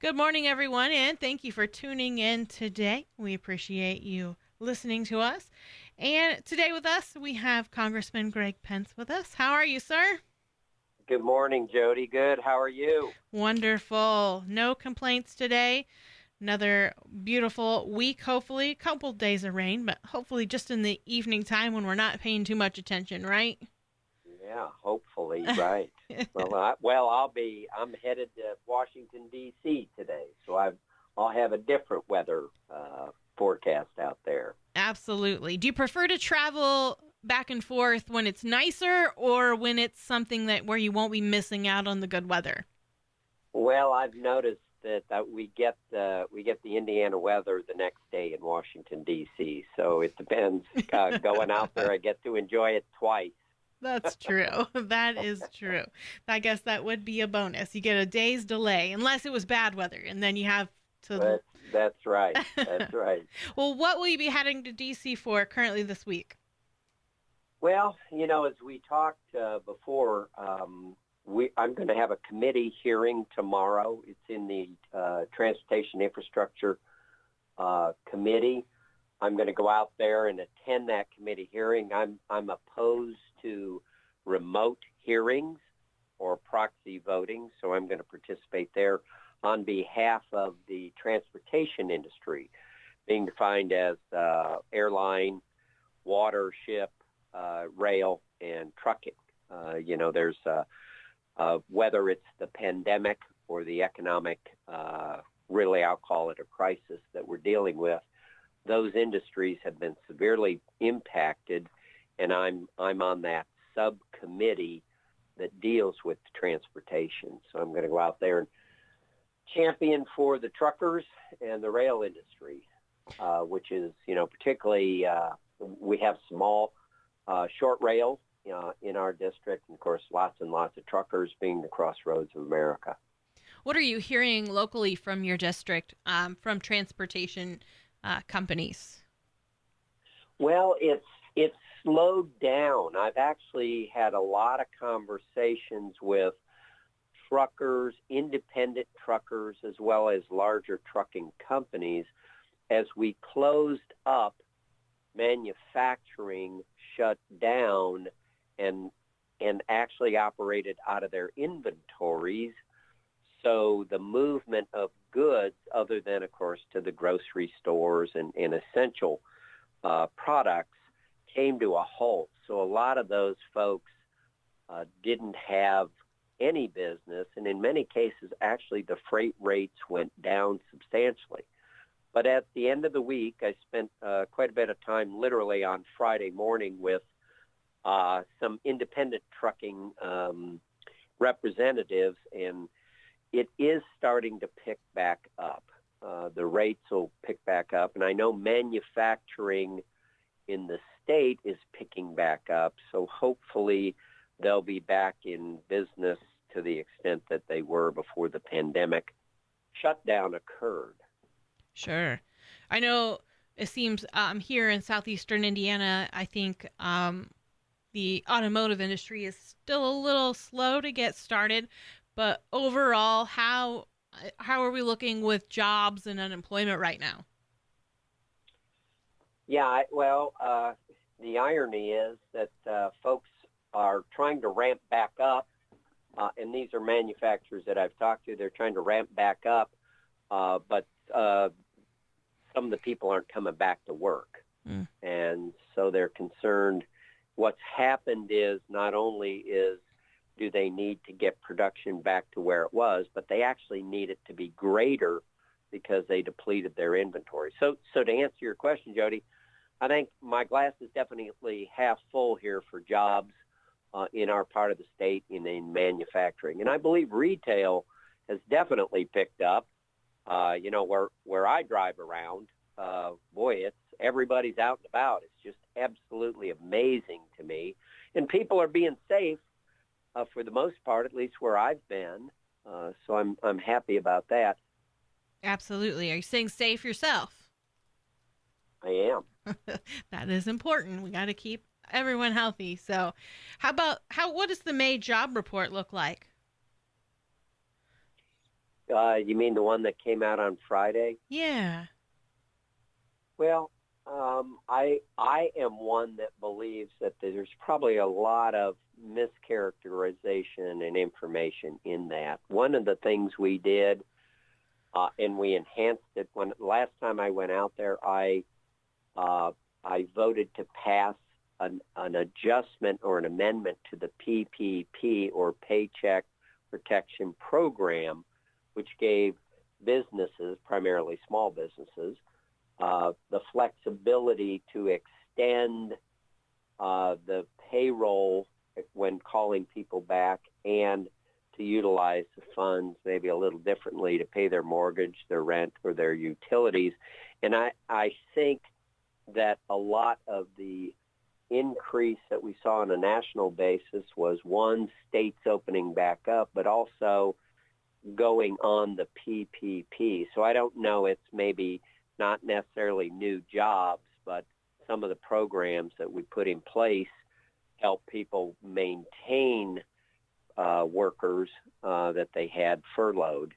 Good morning, everyone, and thank you for tuning in today. We appreciate you listening to us. And today with us, we have Congressman Greg Pence with us. How are you, sir? Good morning, Jody. Good. How are you? Wonderful. No complaints today. Another beautiful week, hopefully. A couple days of rain, but hopefully just in the evening time when we're not paying too much attention, right? Yeah, hopefully, right. I'm headed to Washington D.C. today, so I'll have a different weather forecast out there. Absolutely. Do you prefer to travel back and forth when it's nicer or when it's something that where you won't be missing out on the good weather? Well, I've noticed that we get the Indiana weather the next day in Washington D.C. So it depends. Going out there, I get to enjoy it twice. That's true. That is true. I guess that would be a bonus. You get a day's delay, unless it was bad weather, and then you have to. That's right. That's right. Well, what will you be heading to DC for currently this week? Well, as we talked before, I'm going to have a committee hearing tomorrow. It's in the Transportation Infrastructure Committee. I'm going to go out there and attend that committee hearing. I'm opposed to remote hearings or proxy voting, so I'm going to participate there on behalf of the transportation industry, being defined as airline, water, ship, rail, and trucking. There's whether it's the pandemic or the economic, really I'll call it a crisis that we're dealing with, those industries have been severely impacted, and I'm on that subcommittee that deals with transportation. So I'm going to go out there and champion for the truckers and the rail industry, which is, particularly we have small, short rail in our district, and of course, lots and lots of truckers being the crossroads of America. What are you hearing locally from your district, from transportation companies? Well, it's slowed down. I've actually had a lot of conversations with truckers, independent truckers, as well as larger trucking companies as we closed up manufacturing, shut down, and actually operated out of their inventories. So the movement of goods, other than, of course, to the grocery stores and essential products, came to a halt. So a lot of those folks didn't have any business, and in many cases, actually, the freight rates went down substantially. But at the end of the week, I spent quite a bit of time literally on Friday morning with some independent trucking representatives, and it is starting to pick back up. The rates will pick back up, and I know manufacturing in the state is picking back up, so hopefully they'll be back in business to the extent that they were before the pandemic shutdown occurred. Sure. I know it seems here in Southeastern Indiana, I think the automotive industry is still a little slow to get started, but overall, how are we looking with jobs and unemployment right now? Yeah, the irony is that folks are trying to ramp back up, and these are manufacturers that I've talked to. They're trying to ramp back up, but some of the people aren't coming back to work. And so they're concerned. What's happened is not only do they need to get production back to where it was, but they actually need it to be greater because they depleted their inventory. So to answer your question, Jody, I think my glass is definitely half full here for jobs in our part of the state in manufacturing. And I believe retail has definitely picked up. Where I drive around, it's everybody's out and about. It's just absolutely amazing to me. And people are being safe for the most part, at least where I've been. So I'm happy about that. Absolutely. Are you staying safe yourself? I am. That is important. We got to keep everyone healthy. So, what does the May job report look like? You mean the one that came out on Friday? Yeah. Well, I am one that believes that there's probably a lot of mischaracterization and information in that. One of the things we did, and we enhanced it when last time I went out there, I voted to pass an adjustment or an amendment to the PPP or Paycheck Protection Program, which gave businesses, primarily small businesses, the flexibility to extend the payroll when calling people back and to utilize the funds maybe a little differently to pay their mortgage, their rent, or their utilities. And I think that a lot of the increase that we saw on a national basis was, one, states opening back up, but also going on the PPP. So I don't know, it's maybe not necessarily new jobs, but some of the programs that we put in place help people maintain workers that they had furloughed.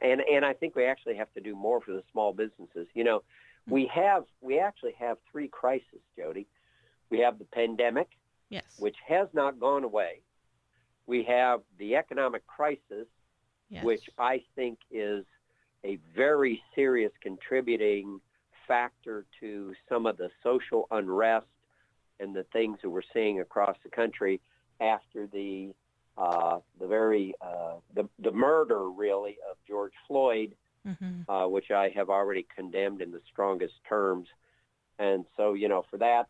And I think we actually have to do more for the small businesses. You know, we actually have three crises, Jody. We have the pandemic, Yes. which has not gone away. We have the economic crisis, Yes. which I think is a very serious contributing factor to some of the social unrest and the things that we're seeing across the country after the murder, really, of George Floyd, which I have already condemned in the strongest terms. And so, you know, for that,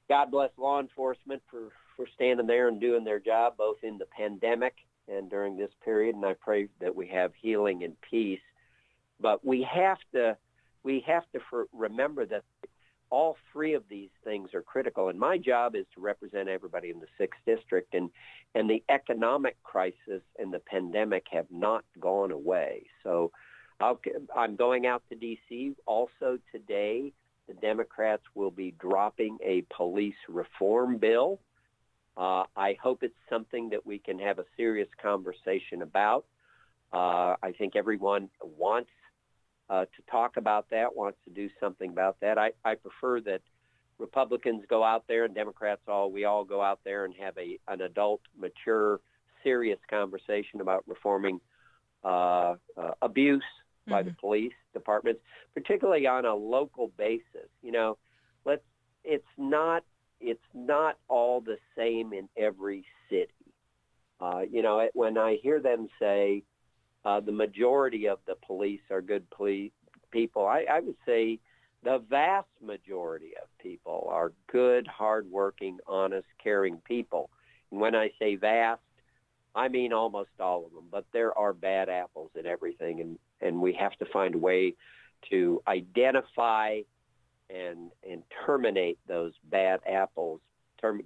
God bless law enforcement for standing there and doing their job, both in the pandemic and during this period. And I pray that we have healing and peace. But we have to remember that all three of these things are critical. And my job is to represent everybody in the 6th District. And the economic crisis and the pandemic have not gone away. So I'm going out to D.C. also today. The Democrats will be dropping a police reform bill. I hope it's something that we can have a serious conversation about. I think everyone wants to talk about that, wants to do something about that. I prefer that Republicans go out there and Democrats we all go out there and have an adult, mature, serious conversation about reforming abuse by the police departments, particularly on a local basis. You know, it's not all the same in every city. You know, when I hear them say the majority of the police are good people, I would say the vast majority of people are good, hardworking, honest, caring people. And when I say vast, I mean almost all of them. But there are bad apples in everything, and we have to find a way to identify and terminate those bad apples,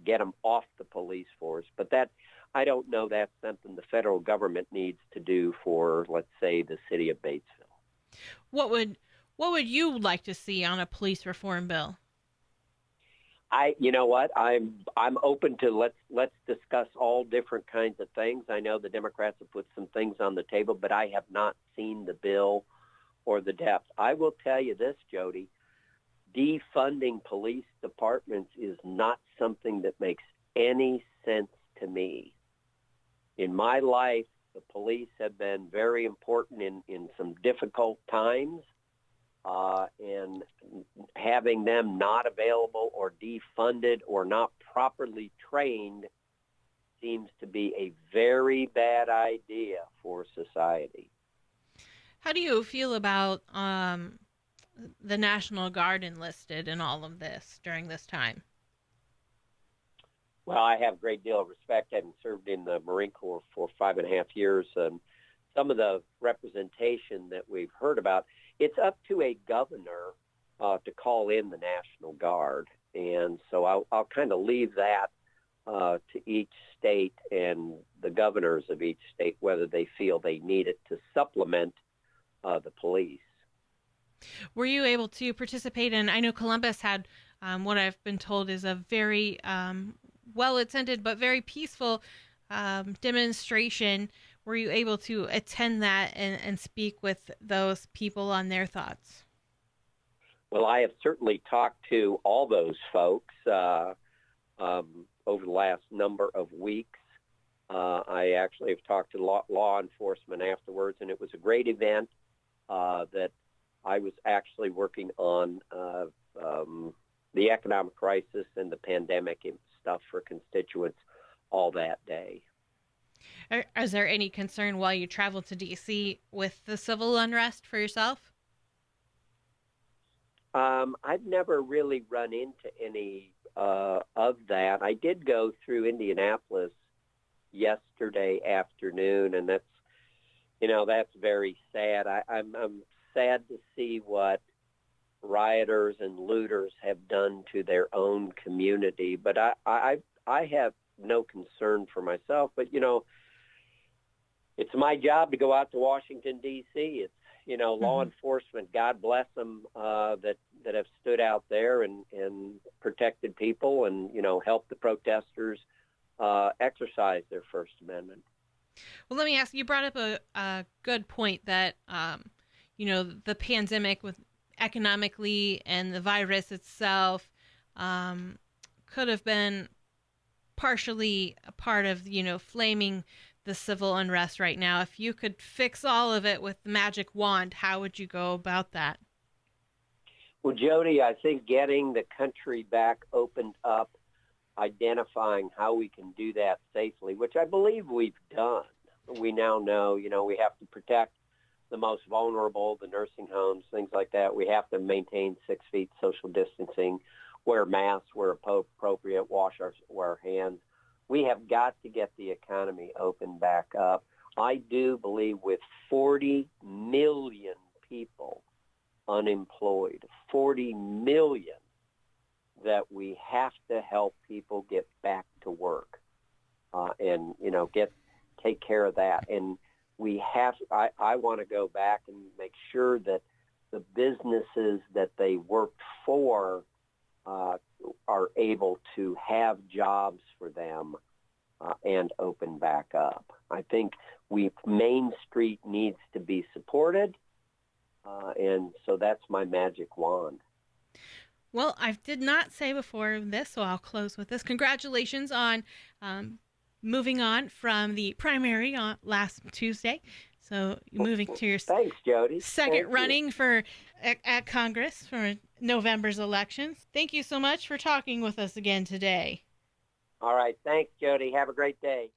get them off the police force. But that, I don't know, that's something the federal government needs to do for, let's say, the city of Batesville. What would you like to see on a police reform bill? You know what? I'm open to let's discuss all different kinds of things. I know the Democrats have put some things on the table, but I have not seen the bill or the depth. I will tell you this, Jody. Defunding police departments is not something that makes any sense to me. In my life, the police have been very important in some difficult times, and having them not available or defunded or not properly trained seems to be a very bad idea for society. How do you feel about the National Guard enlisted in all of this during this time? Well, I have a great deal of respect, having served in the Marine Corps for 5.5 years. Some of the representation that we've heard about, it's up to a governor to call in the National Guard. And so I'll kind of leave that to each state and the governors of each state, whether they feel they need it to supplement the police. Were you able to participate in, I know Columbus had what I've been told is a very well-attended but very peaceful demonstration. were you able to attend that and speak with those people on their thoughts? Well, I have certainly talked to all those folks over the last number of weeks. I actually have talked to law enforcement afterwards, and it was a great event that I was actually working on the economic crisis and the pandemic and stuff for constituents all that day. Is there any concern while you traveled to D.C. with the civil unrest for yourself? I've never really run into any of that. I did go through Indianapolis yesterday afternoon, and that's very sad. I'm sad to see what rioters and looters have done to their own community. But I have no concern for myself. But it's my job to go out to Washington D.C. It's law enforcement. God bless them that have stood out there and protected people and helped the protesters exercise their First Amendment. Well, let me ask you. You brought up a good point that the pandemic with economically and the virus itself could have been partially a part of flaming the civil unrest right now. If you could fix all of it with the magic wand, how would you go about that? Well, Jody, I think getting the country back opened up, identifying how we can do that safely, which I believe we've done. We now know, we have to protect the most vulnerable, the nursing homes, things like that. We have to maintain 6 feet social distancing, wear masks where appropriate, wash our hands. We have got to get the economy open back up. I do believe with 40 million people unemployed, 40 million, that we have to help people get back to work and take care of that. And I want to go back and make sure that the businesses that they worked for are able to have jobs for them and open back up. I think Main Street needs to be supported, and so that's my magic wand. Well, I did not say before this, so I'll close with this. Congratulations on moving on from the primary on last Tuesday. So moving to your thanks, Jody. second running for at Congress for November's elections. Thank you so much for talking with us again today. All right. Thanks, Jody. Have a great day.